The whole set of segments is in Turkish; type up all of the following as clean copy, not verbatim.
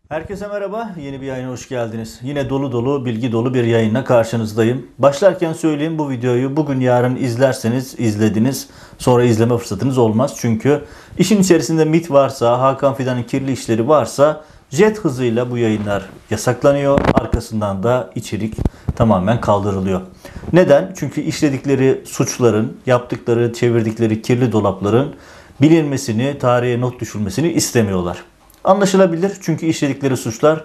Herkese merhaba, yeni bir yayına hoş geldiniz. Yine dolu dolu, bilgi dolu bir yayınla karşınızdayım. Başlarken söyleyeyim, bu videoyu bugün yarın izlerseniz izlediniz, sonra izleme fırsatınız olmaz. Çünkü işin içerisinde MİT varsa, Hakan Fidan'ın kirli işleri varsa jet hızıyla bu yayınlar yasaklanıyor. Arkasından da içerik tamamen kaldırılıyor. Neden? Çünkü işledikleri suçların, yaptıkları, çevirdikleri kirli dolapların bilinmesini, tarihe not düşülmesini istemiyorlar. Anlaşılabilir, çünkü işledikleri suçlar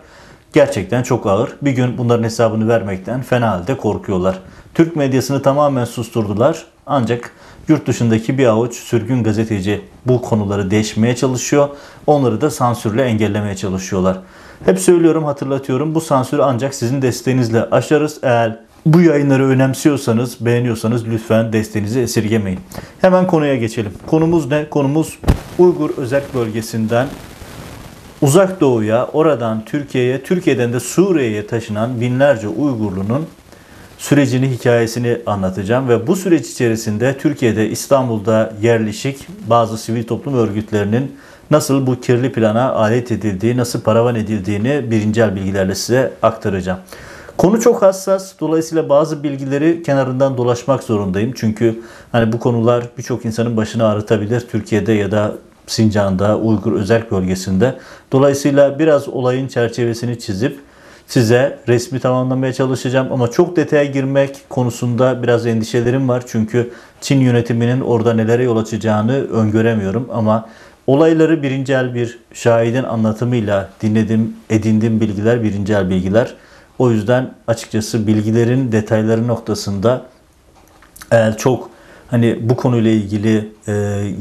gerçekten çok ağır. Bir gün bunların hesabını vermekten fena halde korkuyorlar. Türk medyasını tamamen susturdular. Ancak yurt dışındaki bir avuç sürgün gazeteci bu konuları deşmeye çalışıyor. Onları da sansürle engellemeye çalışıyorlar. Hep söylüyorum, hatırlatıyorum. Bu sansürü ancak sizin desteğinizle aşarız. Eğer bu yayınları önemsiyorsanız, beğeniyorsanız lütfen desteğinizi esirgemeyin. Hemen konuya geçelim. Konumuz ne? Konumuz Uygur Özerk Bölgesi'nden Uzak Doğu'ya, oradan Türkiye'ye, Türkiye'den de Suriye'ye taşınan binlerce Uygurlu'nun sürecini, hikayesini anlatacağım. Ve bu süreç içerisinde Türkiye'de, İstanbul'da yerleşik bazı sivil toplum örgütlerinin nasıl bu kirli plana alet edildiği, nasıl paravan edildiğini birincil bilgilerle size aktaracağım. Konu çok hassas. Dolayısıyla bazı bilgileri kenarından dolaşmak zorundayım. Çünkü hani bu konular birçok insanın başını ağrıtabilir Türkiye'de ya da Sincan'da, Uygur Özerk Bölgesi'nde. Dolayısıyla biraz olayın çerçevesini çizip size resmi tamamlamaya çalışacağım. Ama çok detaya girmek konusunda biraz endişelerim var. Çünkü Çin yönetiminin orada nelere yol açacağını öngöremiyorum. Ama olayları birincil bir şahidin anlatımıyla edindiğim bilgiler birincil bilgiler. O yüzden açıkçası bilgilerin detayları noktasında eğer çok bu konuyla ilgili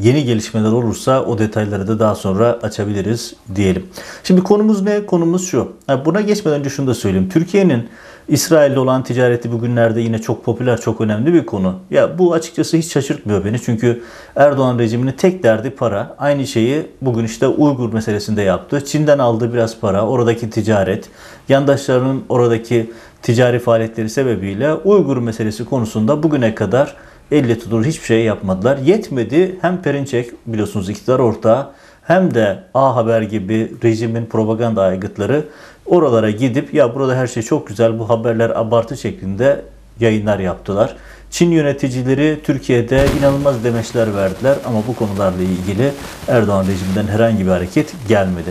yeni gelişmeler olursa o detayları da daha sonra açabiliriz diyelim. Şimdi konumuz ne? Konumuz şu. Buna geçmeden önce şunu da söyleyeyim. Türkiye'nin İsrail'le olan ticareti bugünlerde yine çok popüler, çok önemli bir konu. Ya bu açıkçası hiç şaşırtmıyor beni. Çünkü Erdoğan rejiminin tek derdi para. Aynı şeyi bugün işte Uygur meselesinde yaptı. Çin'den aldığı biraz para, oradaki ticaret, yandaşlarının oradaki ticari faaliyetleri sebebiyle Uygur meselesi konusunda bugüne kadar elle tutulur hiçbir şey yapmadılar. Yetmedi, hem Perinçek biliyorsunuz iktidar ortağı hem de A Haber gibi rejimin propaganda aygıtları oralara gidip ya burada her şey çok güzel, bu haberler abartı şeklinde yayınlar yaptılar. Çin yöneticileri Türkiye'de inanılmaz demeçler verdiler ama bu konularla ilgili Erdoğan rejiminden herhangi bir hareket gelmedi.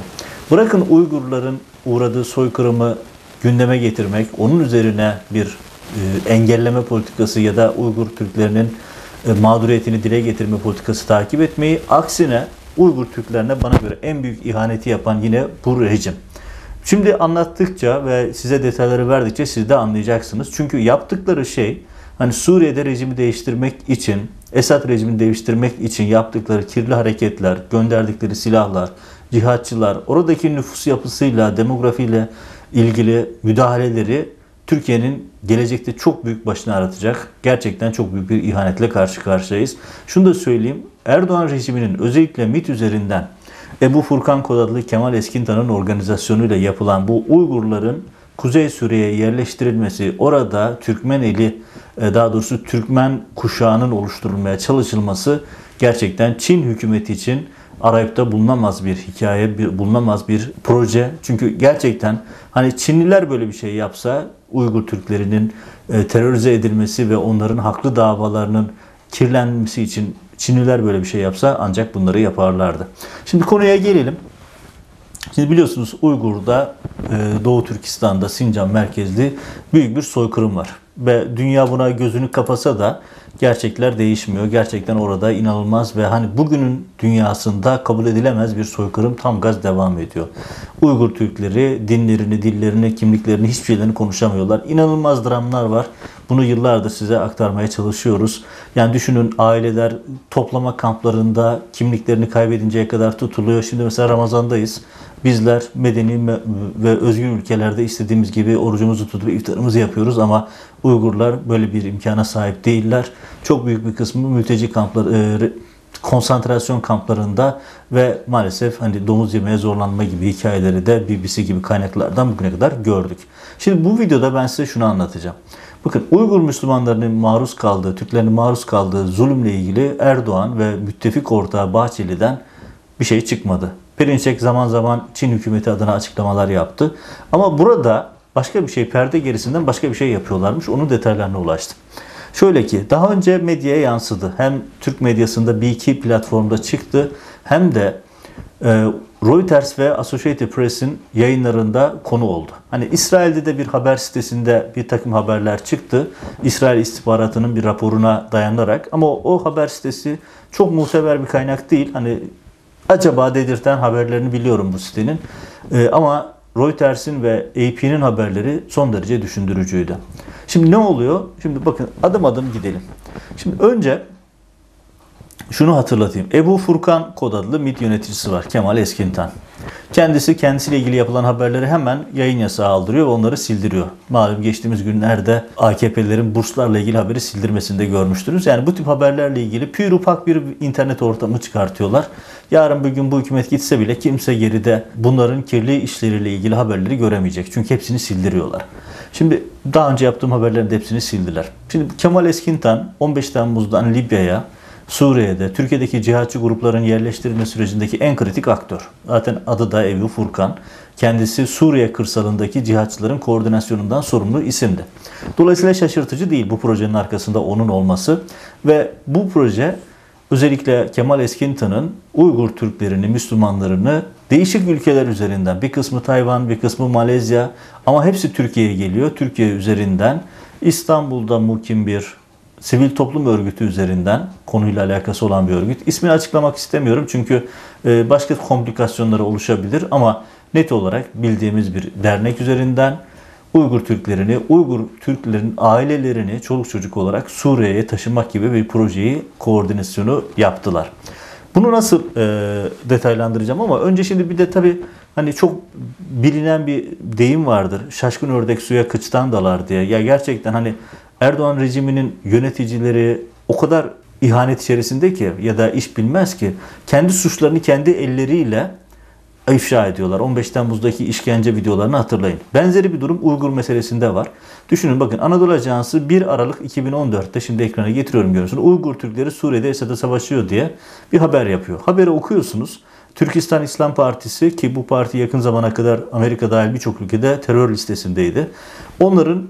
Bırakın Uygurların uğradığı soykırımı gündeme getirmek, onun üzerine bir engelleme politikası ya da Uygur Türklerinin mağduriyetini dile getirme politikası takip etmeyi, aksine Uygur Türklerine bana göre en büyük ihaneti yapan yine bu rejim. Şimdi anlattıkça ve size detayları verdikçe siz de anlayacaksınız. Çünkü yaptıkları şey Suriye'de rejimi değiştirmek için, Esad rejimini değiştirmek için yaptıkları kirli hareketler, gönderdikleri silahlar, cihatçılar, oradaki nüfus yapısıyla, demografiyle ilgili müdahaleleri Türkiye'nin gelecekte çok büyük başını ağrıtacak. Gerçekten çok büyük bir ihanetle karşı karşıyayız. Şunu da söyleyeyim. Erdoğan rejiminin özellikle MİT üzerinden Ebu Furkan Kod adlı Kemal Eskintan'ın organizasyonuyla yapılan bu Uygurların Kuzey Suriye'ye yerleştirilmesi, orada Türkmen eli, daha doğrusu Türkmen kuşağının oluşturulmaya çalışılması gerçekten Çin hükümeti için arayıp da bulunamaz bir hikaye, bulunamaz bir proje. Çünkü gerçekten Çinliler böyle bir şey yapsa, Uygur Türklerinin terörize edilmesi ve onların haklı davalarının kirlenmesi için Çinliler böyle bir şey yapsa ancak bunları yaparlardı. Şimdi konuya gelelim. Şimdi biliyorsunuz Uygur'da, Doğu Türkistan'da, Sincan merkezli büyük bir soykırım var. Ve dünya buna gözünü kapasa da gerçekler değişmiyor. Gerçekten orada inanılmaz ve bugünün dünyasında kabul edilemez bir soykırım tam gaz devam ediyor. Uygur Türkleri dinlerini, dillerini, kimliklerini, hiçbir şeylerini konuşamıyorlar. İnanılmaz dramlar var. Bunu yıllardır size aktarmaya çalışıyoruz. Yani düşünün, aileler toplama kamplarında kimliklerini kaybedinceye kadar tutuluyor. Şimdi mesela Ramazan'dayız. Bizler medeni ve özgür ülkelerde istediğimiz gibi orucumuzu tutup iftarımızı yapıyoruz ama Uygurlar böyle bir imkana sahip değiller. Çok büyük bir kısmı mülteci kampları, konsantrasyon kamplarında ve maalesef domuz yemeye zorlanma gibi hikayeleri de BBC gibi kaynaklardan bugüne kadar gördük. Şimdi bu videoda ben size şunu anlatacağım. Bakın, Uygur Müslümanlarının maruz kaldığı, Türklerin maruz kaldığı zulümle ilgili Erdoğan ve müttefik ortağı Bahçeli'den bir şey çıkmadı. Perinçek zaman zaman Çin hükümeti adına açıklamalar yaptı. Ama burada başka bir şey, perde gerisinden başka bir şey yapıyorlarmış. Onun detaylarına ulaştım. Şöyle ki daha önce medyaya yansıdı. Hem Türk medyasında bir iki platformda çıktı hem de Reuters ve Associated Press'in yayınlarında konu oldu. Hani İsrail'de de bir haber sitesinde bir takım haberler çıktı. İsrail istihbaratının bir raporuna dayanarak, ama o haber sitesi çok muteber bir kaynak değil. Hani acaba dedirten haberlerini biliyorum bu sitenin. Ama Reuters'in ve AP'nin haberleri son derece düşündürücüydü. Şimdi ne oluyor? Şimdi bakın adım adım gidelim. Şimdi önce şunu hatırlatayım. Ebu Furkan kod adlı MİT yöneticisi var. Kemal Eskintan. Kendisiyle ilgili yapılan haberleri hemen yayın yasağı aldırıyor ve onları sildiriyor. Malum geçtiğimiz günlerde AKP'lilerin burslarla ilgili haberi sildirmesini de görmüştünüz. Yani bu tip haberlerle ilgili pür ufak bir internet ortamı çıkartıyorlar. Yarın bir gün bu hükümet gitse bile kimse geride bunların kirli işleriyle ilgili haberleri göremeyecek. Çünkü hepsini sildiriyorlar. Şimdi daha önce yaptığım haberlerin de hepsini sildiler. Şimdi Kemal Eskintan 15 Temmuz'dan Libya'ya, Suriye'de, Türkiye'deki cihatçı grupların yerleştirilme sürecindeki en kritik aktör. Zaten adı da Ebu Furkan. Kendisi Suriye kırsalındaki cihatçıların koordinasyonundan sorumlu isimdi. Dolayısıyla şaşırtıcı değil bu projenin arkasında onun olması. Ve bu proje özellikle Kemal Eskintan'ın Uygur Türklerini, Müslümanlarını değişik ülkeler üzerinden, bir kısmı Tayvan, bir kısmı Malezya, ama hepsi Türkiye'ye geliyor. Türkiye üzerinden İstanbul'da mukim bir sivil toplum örgütü üzerinden, konuyla alakası olan bir örgüt. İsmini açıklamak istemiyorum çünkü başka komplikasyonları oluşabilir, ama net olarak bildiğimiz bir dernek üzerinden Uygur Türklerini, Uygur Türklerin ailelerini çoluk çocuk olarak Suriye'ye taşımak gibi bir projeyi, koordinasyonu yaptılar. Bunu nasıl detaylandıracağım, ama önce şimdi bir de tabii hani çok bilinen bir deyim vardır. Şaşkın ördek suya kıçtan dalar diye. Ya gerçekten hani Erdoğan rejiminin yöneticileri o kadar ihanet içerisinde ki, ya da iş bilmez ki, kendi suçlarını kendi elleriyle ifşa ediyorlar. 15 Temmuz'daki işkence videolarını hatırlayın. Benzeri bir durum Uygur meselesinde var. Düşünün bakın, Anadolu Ajansı 1 Aralık 2014'te, şimdi ekrana getiriyorum görüyorsunuz, Uygur Türkleri Suriye'de Esad'a savaşıyor diye bir haber yapıyor. Haberi okuyorsunuz. Türkistan İslam Partisi, ki bu parti yakın zamana kadar Amerika dahil birçok ülkede terör listesindeydi. Onların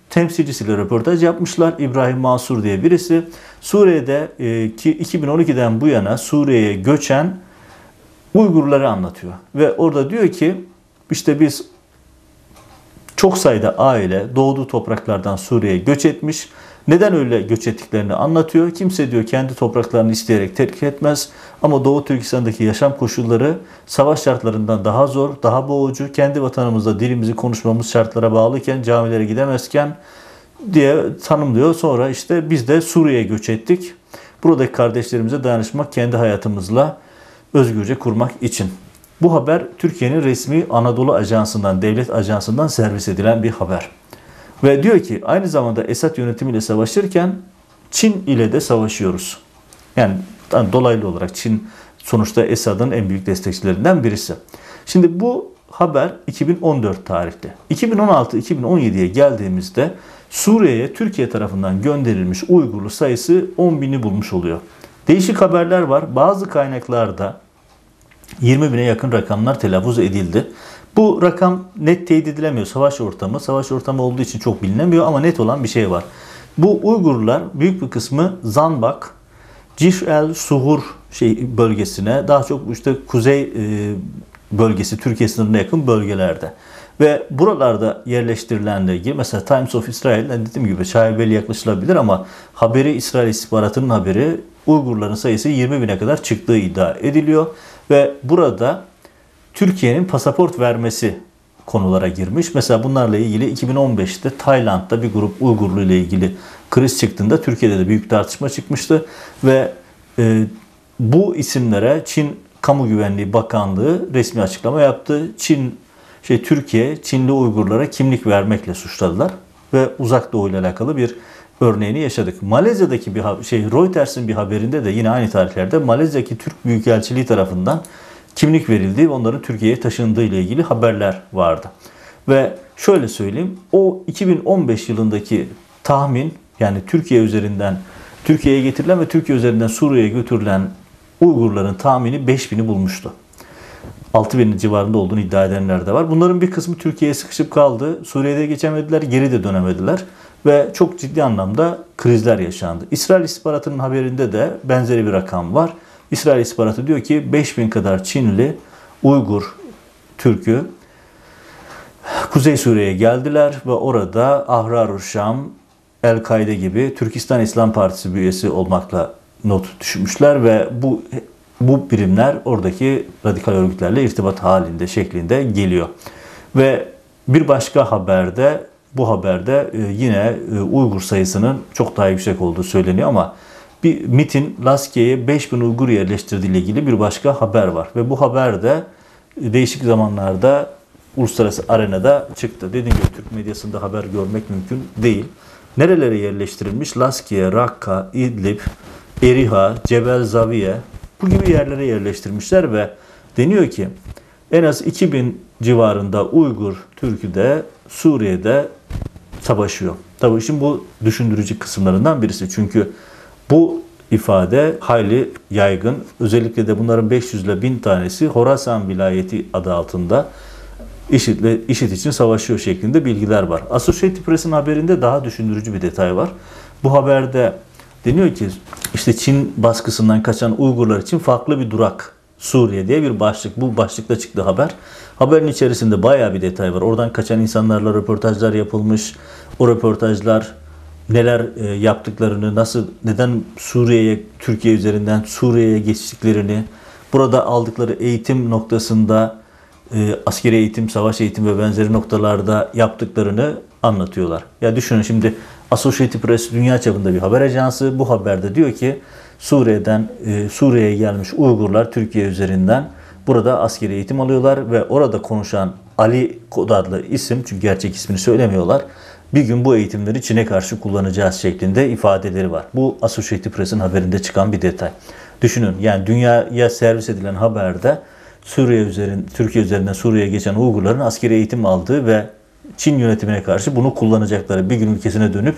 temsilcisiyle röportaj yapmışlar. İbrahim Mansur diye birisi. Suriye'de ki 2012'den bu yana Suriye'ye göçen Uygurları anlatıyor. Ve orada diyor ki işte biz çok sayıda aile doğduğu topraklardan Suriye'ye göç etmiş. Neden öyle göç ettiklerini anlatıyor. Kimse diyor kendi topraklarını isteyerek terk etmez. Ama Doğu Türkistan'daki yaşam koşulları savaş şartlarından daha zor, daha boğucu. Kendi vatanımızda dilimizi konuşmamız şartlara bağlıyken, camilere gidemezken diye tanımlıyor. Sonra işte biz de Suriye'ye göç ettik. Buradaki kardeşlerimize dayanışmak, kendi hayatımızla özgürce kurmak için. Bu haber Türkiye'nin resmi Anadolu Ajansı'ndan, devlet ajansından servis edilen bir haber. Ve diyor ki aynı zamanda Esad yönetimiyle savaşırken Çin ile de savaşıyoruz. Yani dolaylı olarak Çin sonuçta Esad'ın en büyük destekçilerinden birisi. Şimdi bu haber 2014 tarihli. 2016-2017'ye geldiğimizde Suriye'ye Türkiye tarafından gönderilmiş Uygurlu sayısı 10.000'i bulmuş oluyor. Değişik haberler var. Bazı kaynaklarda 20.000'e yakın rakamlar telaffuz edildi. Bu rakam net teyit edilemiyor. Savaş ortamı olduğu için çok bilinemiyor, ama net olan bir şey var. Bu Uygurlar büyük bir kısmı Zanbak, Ciş el Suhur bölgesine, daha çok işte kuzey bölgesi, Türkiye sınırına yakın bölgelerde. Ve buralarda yerleştirilenle ilgili mesela Times of Israel, dediğim gibi şaibeli yaklaşılabilir, ama haberi, İsrail istihbaratının haberi, Uygurların sayısı 20.000'e kadar çıktığı iddia ediliyor. Ve burada Türkiye'nin pasaport vermesi konulara girmiş. Mesela bunlarla ilgili 2015'te Tayland'da bir grup Uygurlu ile ilgili kriz çıktığında Türkiye'de de büyük tartışma çıkmıştı. Ve bu isimlere Çin Kamu Güvenliği Bakanlığı resmi açıklama yaptı. Türkiye, Çinli Uygurlara kimlik vermekle suçladılar. Ve Uzak Doğu ile alakalı bir örneğini yaşadık. Malezya'daki Reuters'in bir haberinde de yine aynı tarihlerde Malezya'daki Türk Büyükelçiliği tarafından kimlik verildiği ve onların Türkiye'ye taşındığı ile ilgili haberler vardı. Ve şöyle söyleyeyim, o 2015 yılındaki tahmin, yani Türkiye'ye getirilen ve Türkiye üzerinden Suriye'ye götürülen Uygurların tahmini 5.000'i bulmuştu. 6.000 civarında olduğunu iddia edenler de var. Bunların bir kısmı Türkiye'ye sıkışıp kaldı. Suriye'de geçemediler, geri de dönemediler. Ve çok ciddi anlamda krizler yaşandı. İsrail istihbaratının haberinde de benzeri bir rakam var. İsrail istihbaratı diyor ki 5.000 kadar Çinli, Uygur, Türk'ü Kuzey Suriye'ye geldiler ve orada Ahrar-ı Şam, El-Kaide gibi Türkistan İslam Partisi üyesi olmakla not düşmüşler ve bu birimler oradaki radikal örgütlerle irtibat halinde şeklinde geliyor. Ve bir başka haberde, bu haberde yine Uygur sayısının çok daha yüksek olduğu söyleniyor ama bir MİT'in Laskiye'ye 5.000 Uygur yerleştirdiği ile ilgili bir başka haber var. Ve bu haber de değişik zamanlarda uluslararası arenada çıktı. Dediğim gibi Türk medyasında haber görmek mümkün değil. Nerelere yerleştirilmiş? Laskiye, Rakka, İdlib, Eriha, Cebel Zaviye bu gibi yerlere yerleştirmişler ve deniyor ki en az 2.000 civarında Uygur Türk'ü de Suriye'de savaşıyor. Tabii işin bu düşündürücü kısımlarından birisi. Çünkü bu ifade hayli yaygın. Özellikle de bunların 500 ile 1000 tanesi Horasan vilayeti adı altında IŞİD için savaşıyor şeklinde bilgiler var. Associated Press'in haberinde daha düşündürücü bir detay var. Bu haberde deniyor ki işte Çin baskısından kaçan Uygurlar için farklı bir durak Suriye diye bir başlık. Bu başlıkta çıktı haber. Haberin içerisinde bayağı bir detay var. Oradan kaçan insanlarla röportajlar yapılmış. O röportajlar neler yaptıklarını, neden Suriye'ye, Türkiye üzerinden Suriye'ye geçtiklerini, burada aldıkları eğitim noktasında askeri eğitim, savaş eğitim ve benzeri noktalarda yaptıklarını anlatıyorlar. Ya düşünün şimdi Associated Press dünya çapında bir haber ajansı. Bu haberde diyor ki Suriye'ye gelmiş Uygurlar Türkiye üzerinden burada askeri eğitim alıyorlar ve orada konuşan Ali Kod adlı isim, çünkü gerçek ismini söylemiyorlar, bir gün bu eğitimleri Çin'e karşı kullanacağız şeklinde ifadeleri var. Bu Associated Press'in haberinde çıkan bir detay. Düşünün yani dünyaya servis edilen haberde Türkiye üzerinden Suriye'ye geçen Uygurların askeri eğitim aldığı ve Çin yönetimine karşı bunu kullanacakları, bir gün ülkesine dönüp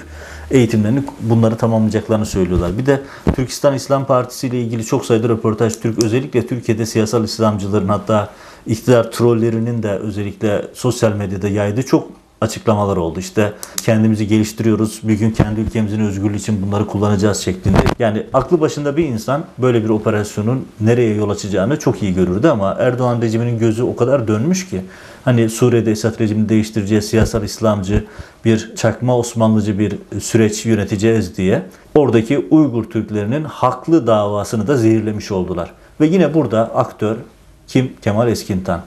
eğitimlerini bunları tamamlayacaklarını söylüyorlar. Bir de Türkistan İslam Partisi ile ilgili çok sayıda röportaj, özellikle Türkiye'de siyasal İslamcıların, hatta iktidar trollerinin de özellikle sosyal medyada yaydığı çok açıklamalar oldu. İşte kendimizi geliştiriyoruz, bir gün kendi ülkemizin özgürlüğü için bunları kullanacağız şeklinde. Yani aklı başında bir insan böyle bir operasyonun nereye yol açacağını çok iyi görürdü ama Erdoğan rejiminin gözü o kadar dönmüş ki hani Suriye'de Esad rejimini değiştireceğiz, siyasal İslamcı bir çakma Osmanlıcı bir süreç yöneteceğiz diye oradaki Uygur Türklerinin haklı davasını da zehirlemiş oldular. Ve yine burada aktör kim? Kemal Eskintan.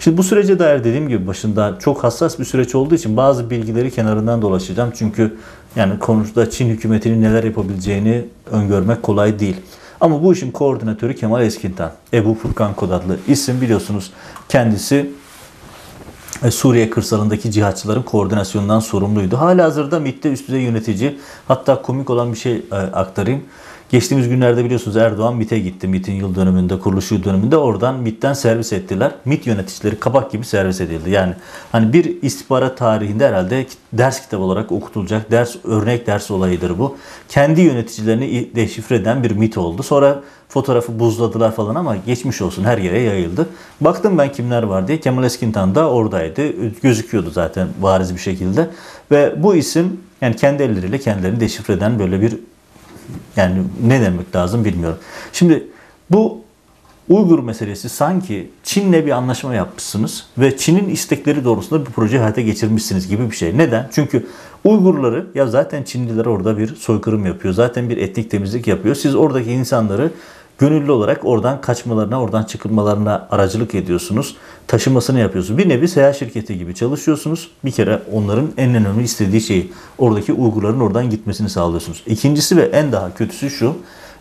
Şimdi bu sürece dair dediğim gibi başında çok hassas bir süreç olduğu için bazı bilgileri kenarından dolaşacağım. Çünkü yani konuda Çin hükümetinin neler yapabileceğini öngörmek kolay değil. Ama bu işin koordinatörü Kemal Eskintan. Ebu Furkan Kod adlı isim, biliyorsunuz kendisi Suriye kırsalındaki cihatçıların koordinasyonundan sorumluydu. Halihazırda MİT'te üst düzey yönetici. Hatta komik olan bir şey aktarayım. Geçtiğimiz günlerde biliyorsunuz Erdoğan MİT'e gitti. MİT'in yıl dönümünde, kuruluş yıl dönümünde oradan MİT'ten servis ettiler. MİT yöneticileri kabak gibi servis edildi. Yani hani bir istihbarat tarihinde herhalde ders kitabı olarak okutulacak örnek ders olayıdır bu. Kendi yöneticilerini deşifre eden bir MİT oldu. Sonra fotoğrafı buzladılar falan ama geçmiş olsun, her yere yayıldı. Baktım ben kimler var diye, Kemal Eskintan da oradaydı. Gözüküyordu zaten bariz bir şekilde. Ve bu isim yani kendi elleriyle kendilerini deşifre eden böyle bir, yani ne demek lazım bilmiyorum. Şimdi bu Uygur meselesi sanki Çin'le bir anlaşma yapmışsınız ve Çin'in istekleri doğrultusunda bir proje hayata geçirmişsiniz gibi bir şey. Neden? Çünkü Uygurları, ya zaten Çinliler orada bir soykırım yapıyor. Zaten bir etnik temizlik yapıyor. Siz oradaki insanları gönüllü olarak oradan kaçmalarına, oradan çıkılmalarına aracılık ediyorsunuz. Taşımasını yapıyorsunuz. Bir nevi seyahat şirketi gibi çalışıyorsunuz. Bir kere onların en önemli istediği şeyi, oradaki Uygurların oradan gitmesini sağlıyorsunuz. İkincisi ve en daha kötüsü şu.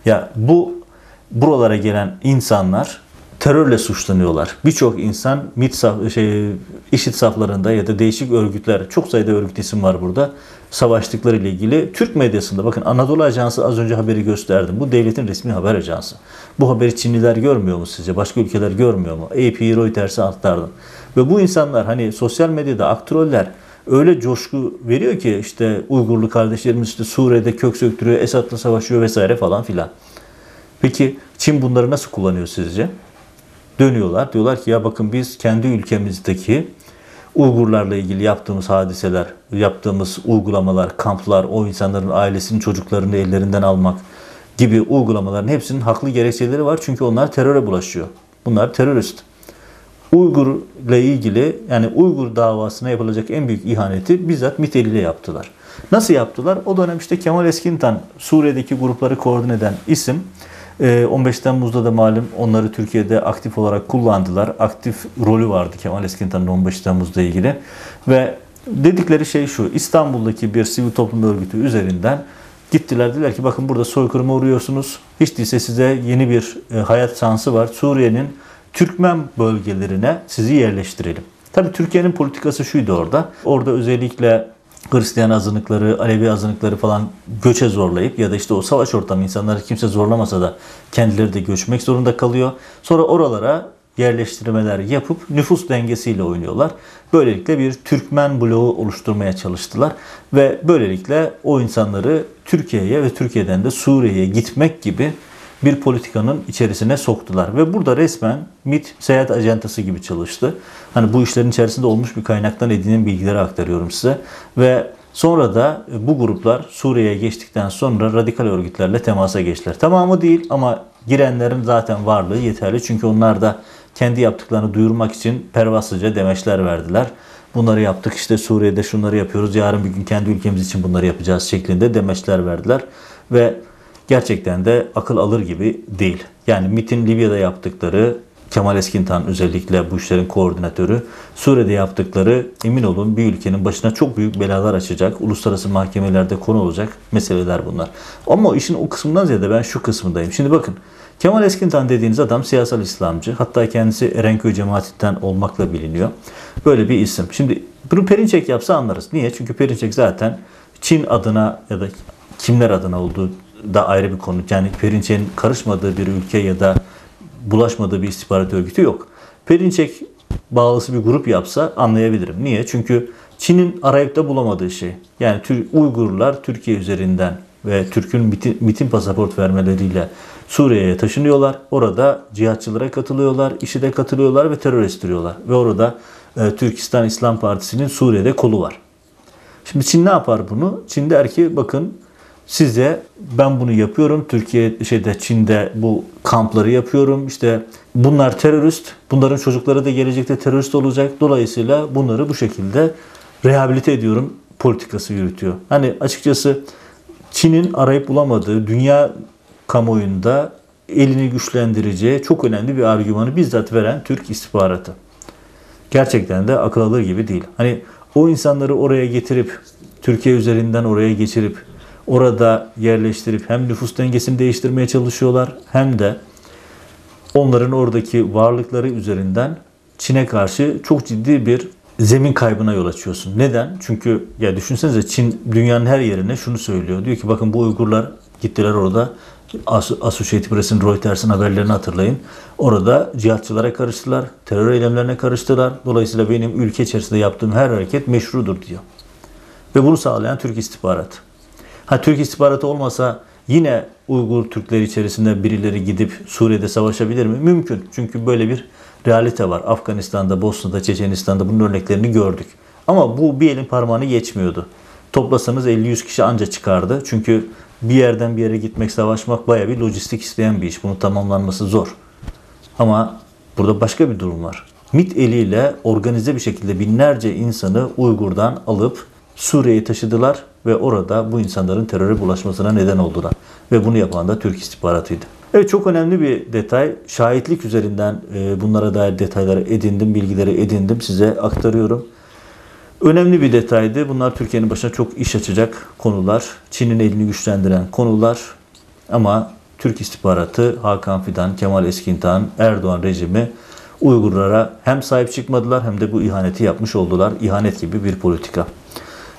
Ya buralara gelen insanlar terörle suçlanıyorlar. Birçok insan IŞİD saflarında ya da değişik örgütler, çok sayıda örgüt isim var burada, savaştıkları ile ilgili Türk medyasında, bakın Anadolu Ajansı, az önce haberi gösterdim. Bu devletin resmi haber ajansı. Bu haberi Çinliler görmüyor mu sizce? Başka ülkeler görmüyor mu? AP'yi, Reuters'e aktardım. Ve bu insanlar hani sosyal medyada aktroller öyle coşku veriyor ki işte Uygurlu kardeşlerimiz işte Suriye'de kök söktürüyor, Esad'la savaşıyor vesaire falan filan. Peki Çin bunları nasıl kullanıyor sizce? dönüyorlar. Diyorlar ki ya bakın biz kendi ülkemizdeki Uygurlarla ilgili yaptığımız hadiseler, yaptığımız uygulamalar, kamplar, o insanların ailesinin çocuklarını ellerinden almak gibi uygulamaların hepsinin haklı gerekçeleri var. Çünkü onlar teröre bulaşıyor. Bunlar terörist. Uygur'la ilgili yani Uygur davasına yapılacak en büyük ihaneti bizzat MİT eliyle yaptılar. Nasıl yaptılar? O dönem işte Kemal Eskintan, Suriye'deki grupları koordine eden isim. 15 Temmuz'da da malum onları Türkiye'de aktif olarak kullandılar. Aktif rolü vardı Kemal Eskintan'ın 15 Temmuz'da ilgili. Ve dedikleri şey şu: İstanbul'daki bir sivil toplum örgütü üzerinden gittiler, dediler ki bakın burada soykırıma uğruyorsunuz. Hiç değilse size yeni bir hayat şansı var. Suriye'nin Türkmen bölgelerine sizi yerleştirelim. Tabii Türkiye'nin politikası şuydu orada. Orada özellikle Hristiyan azınlıkları, Alevi azınlıkları falan göçe zorlayıp ya da işte o savaş ortamı insanları kimse zorlamasa da kendileri de göçmek zorunda kalıyor. Sonra oralara yerleştirmeler yapıp nüfus dengesiyle oynuyorlar. Böylelikle bir Türkmen bloğu oluşturmaya çalıştılar. Ve böylelikle o insanları Türkiye'ye ve Türkiye'den de Suriye'ye gitmek gibi bir politikanın içerisine soktular. Ve burada resmen MİT seyahat ajantası gibi çalıştı. Hani bu işlerin içerisinde olmuş bir kaynaktan edinilen bilgileri aktarıyorum size. Ve sonra da bu gruplar Suriye'ye geçtikten sonra radikal örgütlerle temasa geçtiler. Tamamı değil ama girenlerin zaten varlığı yeterli. Çünkü onlar da kendi yaptıklarını duyurmak için pervasızca demeçler verdiler. Bunları yaptık, işte Suriye'de şunları yapıyoruz, yarın bir gün kendi ülkemiz için bunları yapacağız şeklinde demeçler verdiler. Ve gerçekten de akıl alır gibi değil. Yani MİT'in Libya'da yaptıkları, Kemal Eskintan özellikle bu işlerin koordinatörü, Suriye'de yaptıkları emin olun bir ülkenin başına çok büyük belalar açacak, uluslararası mahkemelerde konu olacak meseleler bunlar. Ama o işin o kısmından ziyade ben şu kısmındayım. Şimdi bakın, Kemal Eskintan dediğiniz adam siyasal İslamcı. Hatta kendisi Erenköy cemaatinden olmakla biliniyor. Böyle bir isim. Şimdi bunu Perinçek yapsa anlarız. Niye? Çünkü Perinçek zaten Çin adına ya da kimler adına olduğu da ayrı bir konu. Yani Perinçek'in karışmadığı bir ülke ya da bulaşmadığı bir istihbarat örgütü yok. Perinçek bağlısı bir grup yapsa anlayabilirim. Niye? Çünkü Çin'in arayıp da bulamadığı şey. Yani Uygurlar Türkiye üzerinden ve Türk'ün MİT'in pasaport vermeleriyle Suriye'ye taşınıyorlar. Orada cihatçılara katılıyorlar, IŞİD'e katılıyorlar ve terör estiriyorlar. Ve orada Türkistan İslam Partisi'nin Suriye'de kolu var. Şimdi Çin ne yapar bunu? Çin der ki bakın size ben bunu yapıyorum. Çin'de bu kampları yapıyorum. İşte bunlar terörist. Bunların çocukları da gelecekte terörist olacak. Dolayısıyla bunları bu şekilde rehabilite ediyorum politikası yürütüyor. Hani açıkçası Çin'in arayıp bulamadığı dünya kamuoyunda elini güçlendireceği çok önemli bir argümanı bizzat veren Türk istihbaratı. Gerçekten de akıl alır gibi değil. Hani o insanları oraya getirip Türkiye üzerinden oraya geçirip orada yerleştirip hem nüfus dengesini değiştirmeye çalışıyorlar hem de onların oradaki varlıkları üzerinden Çin'e karşı çok ciddi bir zemin kaybına yol açıyorsun. Neden? Çünkü ya düşünsenize Çin dünyanın her yerine şunu söylüyor. Diyor ki bakın bu Uygurlar gittiler orada. Associated Press'in, Reuters'ın haberlerini hatırlayın. Orada cihatçılara karıştılar, terör eylemlerine karıştılar. Dolayısıyla benim ülke içerisinde yaptığım her hareket meşrudur diyor. Ve bunu sağlayan Türk istihbaratı. Türk istihbaratı olmasa yine Uygur Türkleri içerisinde birileri gidip Suriye'de savaşabilir mi? Mümkün. Çünkü böyle bir realite var. Afganistan'da, Bosna'da, Çeçenistan'da bunun örneklerini gördük. Ama bu bir elin parmağını geçmiyordu. Toplasanız 50-100 kişi anca çıkardı. Çünkü bir yerden bir yere gitmek, savaşmak bayağı bir lojistik isteyen bir iş. Bunun tamamlanması zor. Ama burada başka bir durum var. MİT eliyle organize bir şekilde binlerce insanı Uygur'dan alıp Suriye'ye taşıdılar ve orada bu insanların teröre bulaşmasına neden oldular. Ve bunu yapan da Türk istihbaratıydı. Evet, çok önemli bir detay. Şahitlik üzerinden bunlara dair detayları edindim, bilgileri edindim, size aktarıyorum. Önemli bir detaydı. Bunlar Türkiye'nin başına çok iş açacak konular. Çin'in elini güçlendiren konular. Ama Türk istihbaratı, Hakan Fidan, Kemal Eskintan, Erdoğan rejimi Uygurlara hem sahip çıkmadılar hem de bu ihaneti yapmış oldular. İhanet gibi bir politika.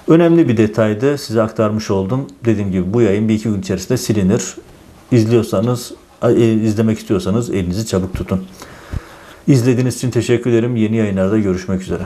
Önemli bir detaydı. Size aktarmış oldum. Dediğim gibi bu yayın 1-2 gün içerisinde silinir. İzlemek istiyorsanız elinizi çabuk tutun. İzlediğiniz için teşekkür ederim. Yeni yayınlarda görüşmek üzere.